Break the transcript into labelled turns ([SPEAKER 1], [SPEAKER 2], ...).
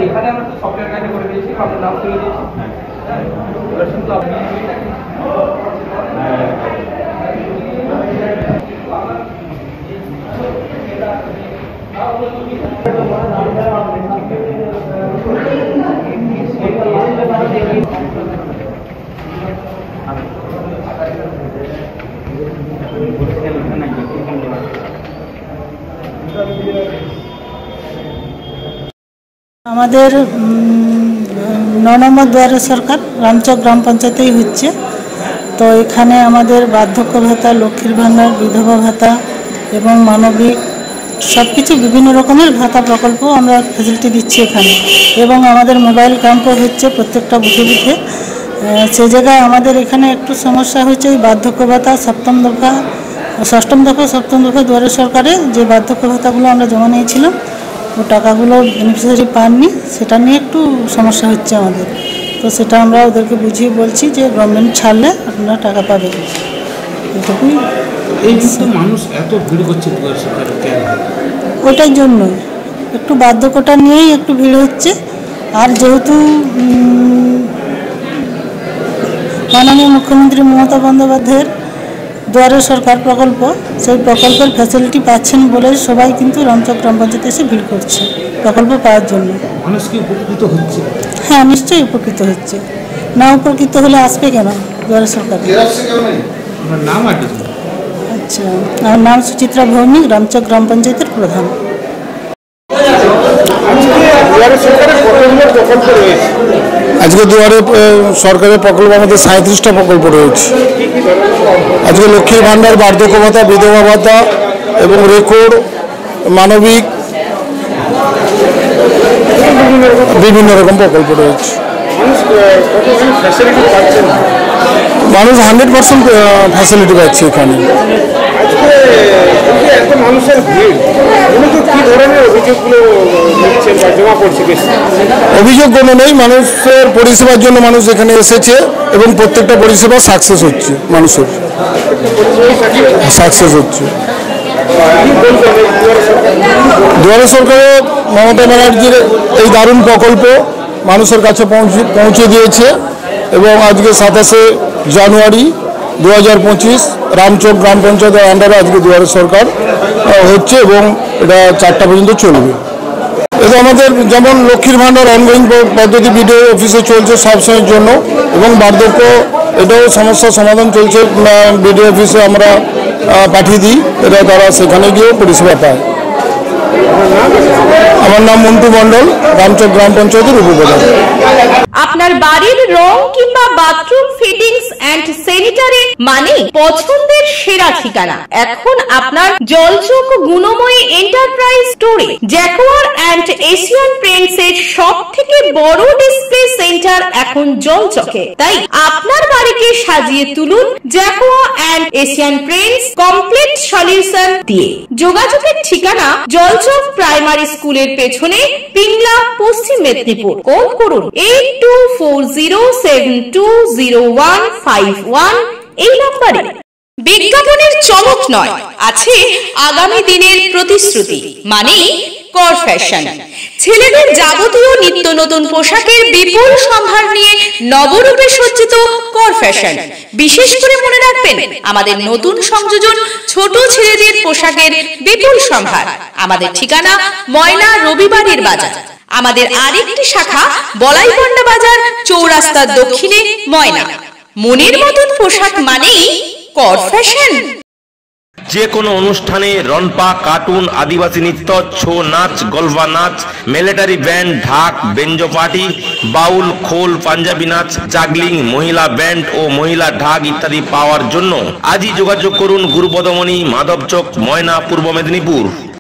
[SPEAKER 1] এখানে আমরা তো সফটওয়্যার কাজে করে দিয়েছি, আমরা নাম তুলে দিয়েছি।
[SPEAKER 2] আমাদের 9 নম্বর দুয়ারে সরকার রামচক গ্রাম পঞ্চায়েতেই হচ্ছে। তো এখানে আমাদের বার্ধক্য ভাতা, লক্ষ্মীর ভাণ্ডার, বিধবা ভাতা এবং মানবিক সব কিছু বিভিন্ন রকমের ভাতা প্রকল্প আমরা ফ্যাসিলিটি দিচ্ছি এখানে। এবং আমাদের মোবাইল ক্যাম্পও হচ্ছে প্রত্যেকটা বুথে বুথে। সেই জায়গায় আমাদের এখানে একটু সমস্যা হয়েছে, এই বার্ধক্য ভাতা ষষ্ঠম দফা সপ্তম দফা দুয়ারে সরকারে যে বার্ধক্য ভাতাগুলো আমরা জমা নিয়েছিলাম, ও টাকাগুলো বেনিফিশিয়ারি পাননি, সেটা নিয়ে একটু সমস্যা হচ্ছে আমাদের। তো সেটা আমরা ওদেরকে বুঝিয়ে বলছি যে গভর্নমেন্ট ছাড়লে আপনারা টাকা পাবেন, এটুকুই।
[SPEAKER 3] এই মানুষ এত ভিড় করছে
[SPEAKER 2] ওইটার জন্য একটু বার্ধক্যটা নিয়েই একটু ভিড় হচ্ছে। আর যেহেতু মাননীয় মুখ্যমন্ত্রী মমতা বন্দ্যোপাধ্যায়ের দুয়ারে সরকার প্রকল্প, সেই প্রকল্পের ফ্যাসিলিটি পাচ্ছেন বলে সবাই কিন্তু রামচক গ্রাম পঞ্চায়েতে এসে ভিড় করছে প্রকল্প পাওয়ার জন্য।
[SPEAKER 3] মানুষ কি উপকৃত হচ্ছে?
[SPEAKER 2] হ্যাঁ, নিশ্চয়ই উপকৃত হচ্ছে। না উপকৃত হলে আসবে কেন দুয়ারে সরকার?
[SPEAKER 3] নাম?
[SPEAKER 2] আচ্ছা, আমার নাম সুচিত্রা ভৌমিক, রামচক গ্রাম পঞ্চায়েতের প্রধান।
[SPEAKER 4] আজকে দুয়ারে সরকারের প্রকল্প আমাদের 37টা প্রকল্প রয়েছে। আজকে লক্ষ্মীর ভাণ্ডার, বার্ধক্য ভাতা, বিধবা ভাতা এবং রেকর্ড, মানবিক বিভিন্ন রকম প্রকল্প রয়েছে। মানুষ 100% ফ্যাসিলিটি পাচ্ছে এখানে। অভিযোগ কোনো নেই, মানুষের পরিষেবার জন্য মানুষ এখানে এসেছে এবং প্রত্যেকটা পরিষেবা সাকসেস হচ্ছে, মানুষের সাকসেস হচ্ছে। দুয়ারে সরকারের মমতা ব্যানার্জির এই দারুণ প্রকল্প মানুষের কাছে পৌঁছে দিয়েছে এবং আজকে 27শে জানুয়ারি 2025 রামচক গ্রাম পঞ্চায়েতের আন্ডারে আজকে দুয়ারে সরকার হচ্ছে এবং এটা 4টা পর্যন্ত চলবে। এটা আমাদের যেমন লক্ষ্মীর ভাণ্ডার অনগোয়িং পদ্ধতি বিডিও অফিসে চলছে সবসময়ের জন্য, এবং বার্ধক্য এটাও সমস্যার সমাধান চলছে, বিডিও অফিসে আমরা পাঠিয়ে দিই, এটা তারা সেখানে গিয়ে পরিষেবা পায়। আমার নাম মন্টু মণ্ডল, রামচক গ্রাম পঞ্চায়েতের উপপ্রধান।
[SPEAKER 5] আপনার বাড়ির রং কিংবা বাথরুম ফিটিংস এন্ড স্যানিটারি মানে পছন্দের সেরা ঠিকানা এখন আপনার জলচক গুণময়ী এন্টারপ্রাইজ স্টোরে। জ্যাকোয়ার এন্ড এশিয়ান পেইন্টস এর সব থেকে বড় ডিসপ্লে সেন্টার এখন জলচকে, তাই আপনার বাড়িকে সাজিয়ে তুলুন Jaquar and Asian Paints complete solution দিয়ে। যোগাযোগের ঠিকানা জলচক প্রাইমারি স্কুলের পেছনে, পিংলা, পশ্চিম মেদিনীপুর। কল করুন 8240720151 এই নম্বরে। বিজ্ঞাপনের চমক নয়, আছে আগামী দিনের প্রতিশ্রুতি, মানে কর ফ্যাশন। ছেলেদের যাবতীয় নিত্য নতুন পোশাকের বিপুল সম্ভার নিয়ে নবরূপে সজ্জিত কর ফ্যাশন। বিশেষ করে মনে রাখবেন, আমাদের নতুন সংযোজন ছোট ছেলেদের পোশাকের বিপুল সম্ভার। আমাদের ঠিকানা ময়না রবিবারের বাজার। আমাদের আরেকটি শাখা বলাইপন্ডা বাজার, চৌরাস্তার দক্ষিণে ময়না। মনের মতন পোশাক মানেই কর ফ্যাশন।
[SPEAKER 6] যে কোনো অনুষ্ঠানে রনপা, কার্টুন, আদিবাসী নৃত্য, ছৌ নাচ, গলফা নাচ, মিলিটারি ব্যান্ড, ঢাক, বেঞ্জো পার্টি, বাউল, খোল, পাঞ্জাবি নাচ, জাগলিং, মহিলা ব্যান্ড ও মহিলা ঢাক ইত্যাদি পাওয়ার জন্য আজই যোগাযোগ করুন গুরুপদমণি, মাধবচক, ময়না, পূর্ব মেদিনীপুর।